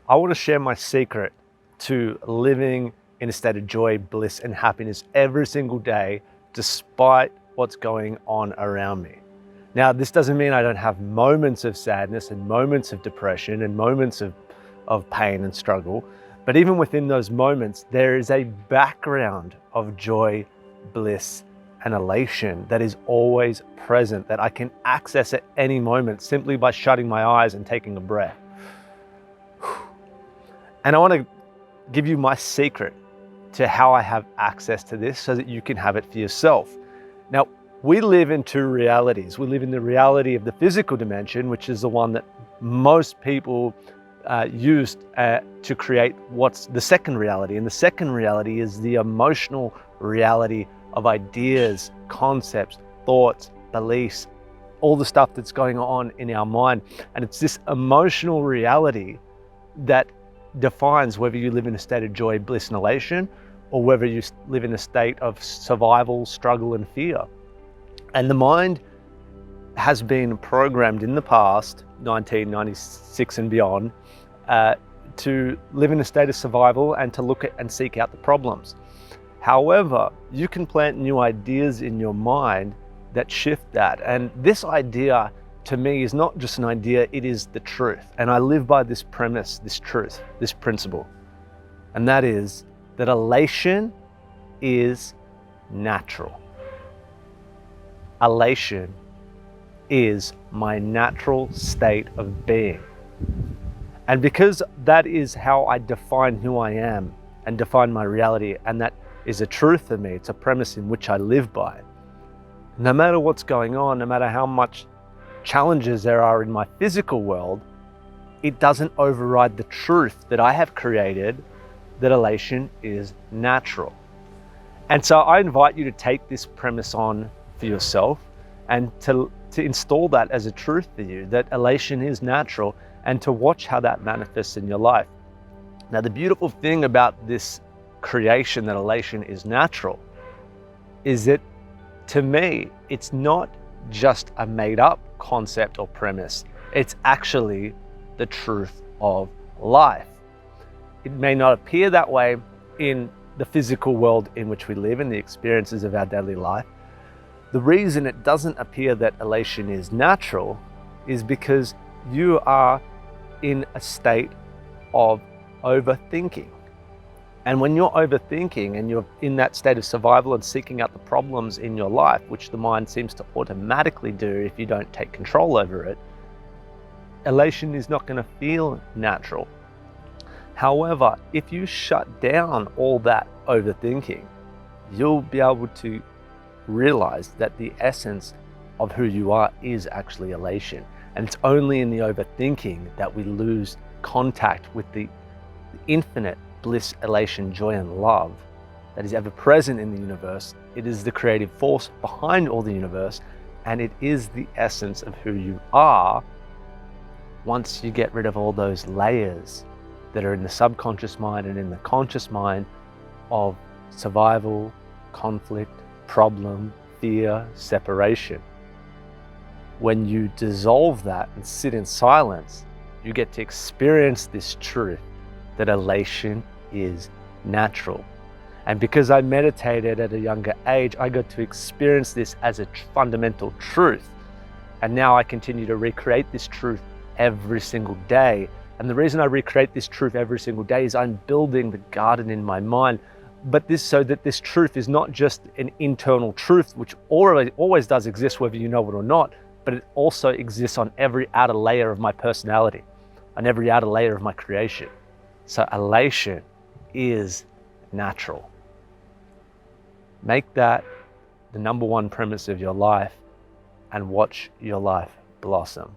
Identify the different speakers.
Speaker 1: I want to share my secret to living in a state of joy, bliss, and happiness every single day, despite what's going on around me. Now, this doesn't mean I don't have moments of sadness and moments of depression and moments of pain and struggle, but even within those moments, there is a background of joy, bliss, and elation that is always present, that I can access at any moment simply by shutting my eyes and taking a breath. And I want to give you my secret to how I have access to this so that you can have it for yourself. Now, we live in two realities. We live in the reality of the physical dimension, which is the one that most people used to create what's the second reality. And the second reality is the emotional reality of ideas, concepts, thoughts, beliefs, all the stuff that's going on in our mind. And it's this emotional reality that defines whether you live in a state of joy, bliss, and elation, or whether you live in a state of survival, struggle, and fear. And the mind has been programmed in the past, 1996 and beyond, to live in a state of survival and to look at and seek out the problems. However, you can plant new ideas in your mind that shift that. And this idea, to me, is not just an idea, it is the truth. And I live by this premise, this truth, this principle. And that is that elation is natural. Elation is my natural state of being. And because that is how I define who I am and define my reality, and that is a truth for me, it's a premise in which I live by. No matter what's going on, no matter how much challenges there are in my physical world, it doesn't override the truth that I have created, that elation is natural. And so I invite you to take this premise on for yourself and to install that as a truth for you, that elation is natural, and to watch how that manifests in your life. Now, the beautiful thing about this creation, that elation is natural, is that to me, it's not just a made up concept or premise. It's actually the truth of life. It may not appear that way in the physical world in which we live, in the experiences of our daily life. The reason it doesn't appear that elation is natural is because you are in a state of overthinking. And when you're overthinking and you're in that state of survival and seeking out the problems in your life, which the mind seems to automatically do if you don't take control over it, elation is not going to feel natural. However, if you shut down all that overthinking, you'll be able to realize that the essence of who you are is actually elation. And it's only in the overthinking that we lose contact with the infinite bliss, elation, joy, and love that is ever present in the universe. It is the creative force behind all the universe, and it is the essence of who you are once you get rid of all those layers that are in the subconscious mind and in the conscious mind of survival, conflict, problem, fear, separation. When you dissolve that and sit in silence, you get to experience this truth that elation is natural. And because I meditated at a younger age, I got to experience this as a fundamental truth. And now I continue to recreate this truth every single day. And the reason I recreate this truth every single day is I'm building the garden in my mind. But this, so that this truth is not just an internal truth, which always does exist whether you know it or not, but it also exists on every outer layer of my personality, on every outer layer of my creation. So elation is natural. Make that the number one premise of your life and watch your life blossom.